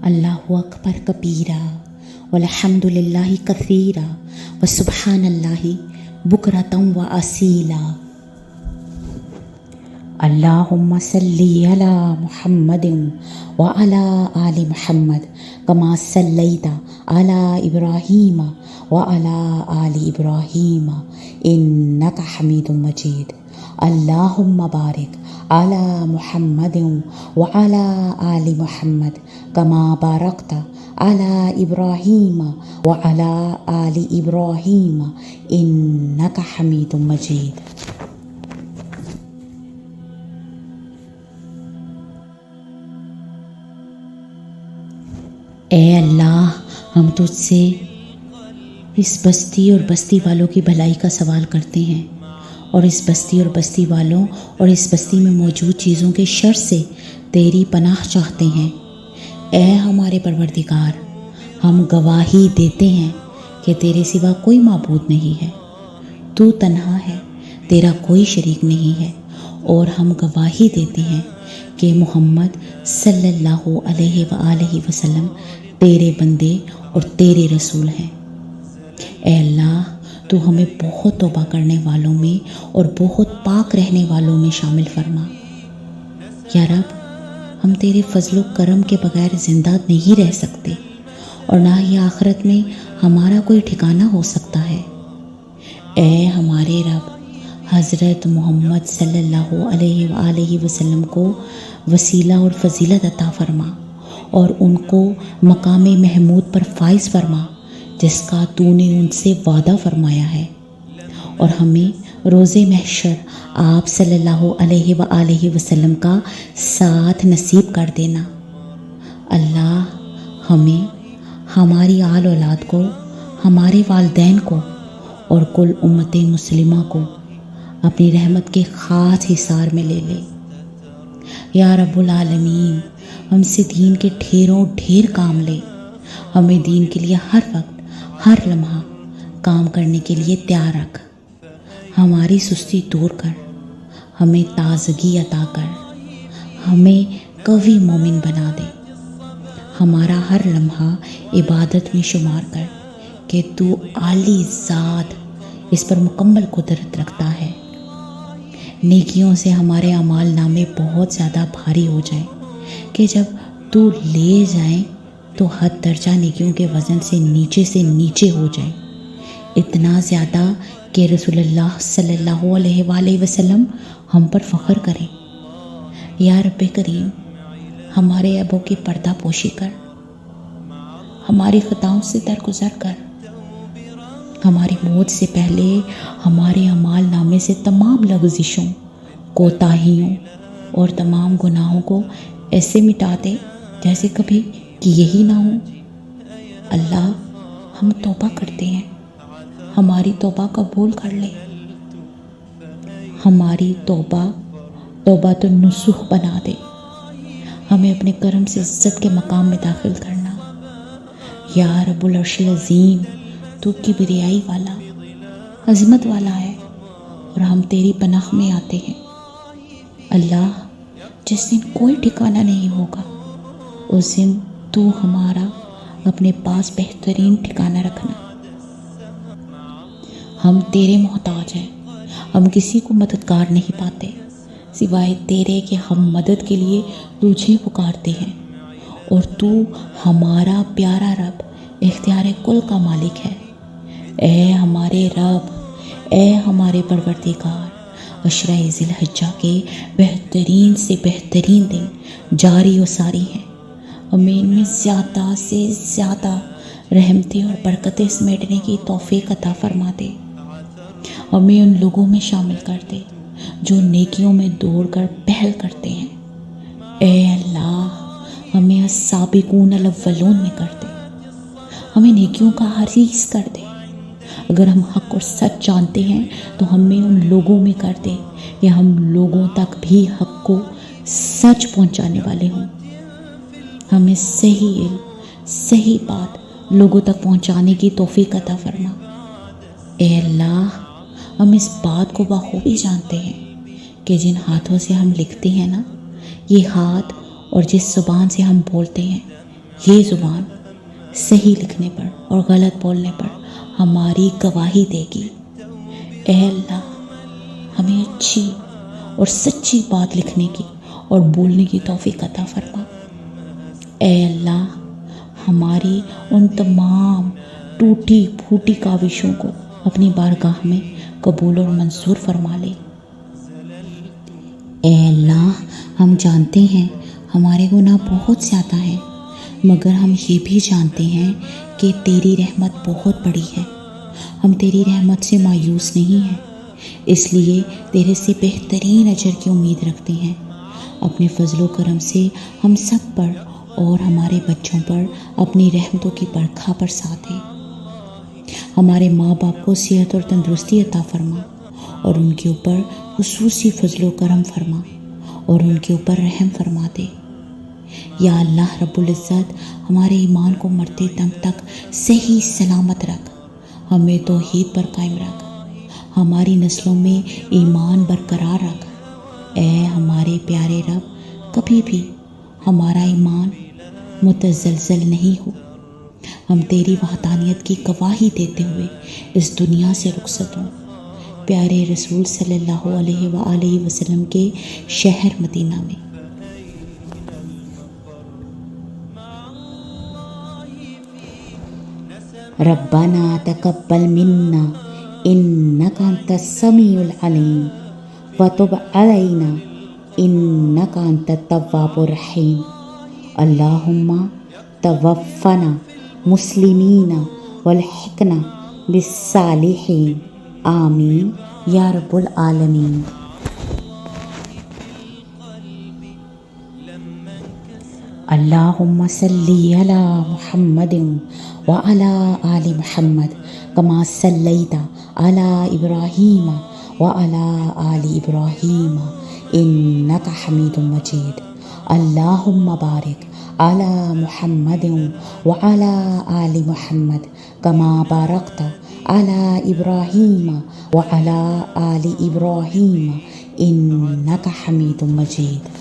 اللہ اکبر کبیرہ والحمد للہ کثیرہ وسبحان اللہ بکرۃ و اصیلا۔ اللہم صلی علی محمد وعلی آل محمد کما صلیت علی ابراہیم وعلی آل ابراہیم انک حمید مجید۔ اللہم بارک علی محمد وعلی آل محمد کما بارکت علی ابراہیم وعلی آل ابراہیم انک حمید مجید۔ اے اللہ، ہم تجھ سے اس بستی اور بستی والوں کی بھلائی کا سوال کرتے ہیں، اور اس بستی اور بستی والوں اور اس بستی میں موجود چیزوں کے شر سے تیری پناہ چاہتے ہیں۔ اے ہمارے پروردگار، ہم گواہی دیتے ہیں کہ تیرے سوا کوئی معبود نہیں ہے، تو تنہا ہے، تیرا کوئی شریک نہیں ہے، اور ہم گواہی دیتے ہیں کہ محمد صلی اللہ علیہ وآلہ وسلم تیرے بندے اور تیرے رسول ہیں۔ اے اللہ، تو ہمیں بہت توبہ کرنے والوں میں اور بہت پاک رہنے والوں میں شامل فرما۔ یا رب، ہم تیرے فضل و کرم کے بغیر زندہ نہیں رہ سکتے، اور نہ ہی آخرت میں ہمارا کوئی ٹھکانہ ہو سکتا ہے۔ اے ہمارے رب، حضرت محمد صلی اللہ علیہ وآلہ وسلم کو وسیلہ اور فضیلت عطا فرما، اور ان کو مقام محمود پر فائز فرما جس کا تو نے ان سے وعدہ فرمایا ہے، اور ہمیں روز محشر آپ صلی اللہ علیہ وآلہ وسلم کا ساتھ نصیب کر دینا۔ اللہ، ہمیں، ہماری آل اولاد کو، ہمارے والدین کو اور کل امت مسلمہ کو اپنی رحمت کے خاص حصار میں لے لے۔ یا رب العالمین، ہم سے دین کے ڈھیروں ڈھیر کام لے، ہمیں دین کے لیے ہر وقت ہر لمحہ کام کرنے کے لیے تیار رکھ، ہماری سستی دور کر، ہمیں تازگی عطا کر، ہمیں قوی مومن بنا دے، ہمارا ہر لمحہ عبادت میں شمار کر کہ تو عالی ذات اس پر مکمل قدرت رکھتا ہے۔ نیکیوں سے ہمارے اعمال نامے بہت زیادہ بھاری ہو جائیں کہ جب تو لے جائیں تو حد درجہ نیکیوں کے وزن سے نیچے ہو جائیں، اتنا زیادہ کہ رسول اللہ صلی اللہ علیہ وآلہ وسلم ہم پر فخر کریں۔ یا رب کریم، ہمارے عیبوں کی پردہ پوشی کر، ہماری خطاؤں سے درگزر کر، ہماری موت سے پہلے ہمارے اعمال نامے سے تمام لغزشوں، کوتاہیوں اور تمام گناہوں کو ایسے مٹا دے جیسے کبھی کیے ہی نہ ہوں۔ اللہ، ہم توبہ کرتے ہیں، ہماری توبہ قبول کر لے، ہماری توبہ تو نصوح بنا دے، ہمیں اپنے کرم سے عزت کے مقام میں داخل کرنا۔ یا رب العرش العظیم، تو کبریائی والا، عظمت والا ہے، اور ہم تیری پناہ میں آتے ہیں۔ اللہ، جس دن کوئی ٹھکانہ نہیں ہوگا، اس دن تو ہمارا اپنے پاس بہترین ٹھکانہ رکھنا۔ ہم تیرے محتاج ہیں، ہم کسی کو مددگار نہیں پاتے سوائے تیرے کہ ہم مدد کے لیے تجھے پکارتے ہیں، اور تو ہمارا پیارا رب اختیار کل کا مالک ہے۔ اے ہمارے رب، اے ہمارے پروردگار، عشرہ ذی الحجہ کے بہترین سے بہترین دن جاری و ساری ہیں، ہمیں ان میں زیادہ سے زیادہ رحمتیں اور برکتیں سمیٹنے کی توفیق عطا فرما دے، ہمیں ان لوگوں میں شامل کر دے جو نیکیوں میں دوڑ کر پہل کرتے ہیں۔ اے اللہ، ہمیں السابقون الاولون میں کر دے، ہمیں نیکیوں کا حریص کر دے، اگر ہم حق اور سچ جانتے ہیں تو ہمیں ان لوگوں میں کر دے کہ ہم لوگوں تک بھی حق کو سچ پہنچانے والے ہوں، ہمیں صحیح علم، صحیح بات لوگوں تک پہنچانے کی توفیق عطا فرما۔ اے اللہ، ہم اس بات کو بخوبی جانتے ہیں کہ جن ہاتھوں سے ہم لکھتے ہیں نا، یہ ہاتھ، اور جس زبان سے ہم بولتے ہیں، یہ زبان صحیح لکھنے پر اور غلط بولنے پر ہماری گواہی دے گی۔ اے اللہ ہمیں اچھی اور سچی بات لکھنے کی اور بولنے کی توفیق عطا فرما۔ اے اللہ ہماری ان تمام ٹوٹی پھوٹی کاوشوں کو اپنی بارگاہ میں قبول اور منظور فرما لے۔ اے اللہ ہم جانتے ہیں ہمارے گناہ بہت زیادہ ہیں، مگر ہم یہ بھی جانتے ہیں کہ تیری رحمت بہت بڑی ہے۔ ہم تیری رحمت سے مایوس نہیں ہیں، اس لیے تیرے سے بہترین اجر کی امید رکھتے ہیں۔ اپنے فضل و کرم سے ہم سب پر اور ہمارے بچوں پر اپنی رحمتوں کی برکھا برسا دے۔ ہمارے ماں باپ کو صحت اور تندرستی عطا فرما اور ان کے اوپر خصوصی فضل و کرم فرما اور ان کے اوپر رحم فرما دے۔ یا اللہ رب العزت ہمارے ایمان کو مرتے دم تک صحیح سلامت رکھ، ہمیں توحید پر قائم رکھ، ہماری نسلوں میں ایمان برقرار رکھ۔ اے ہمارے پیارے رب کبھی بھی ہمارا ایمان متزلزل نہیں ہو، ہم تیری وحدانیت کی گواہی دیتے ہوئے اس دنیا سے رخصت ہوں۔ پیارے رسول صلی اللہ علیہ وآلہ وسلم کے شہر مدینہ میں۔ ربنا تقبل منا انک انت السمیع العلیم وتب علینا انک انت التواب الرحیم۔ اللہم توفنا مسلمین والحقنا بالصالحین، آمین یا رب العالمین۔ اللہم صلی علی محمد وعلی آل محمد کما صلیت علی ابراہیم وعلی آل ابراہیم انک حمید مجید۔ اللہم بارک علی محمد وعلی آل محمد کما بارکت علی ابراہیم وعلی آل ابراہیم انک حمید مجید۔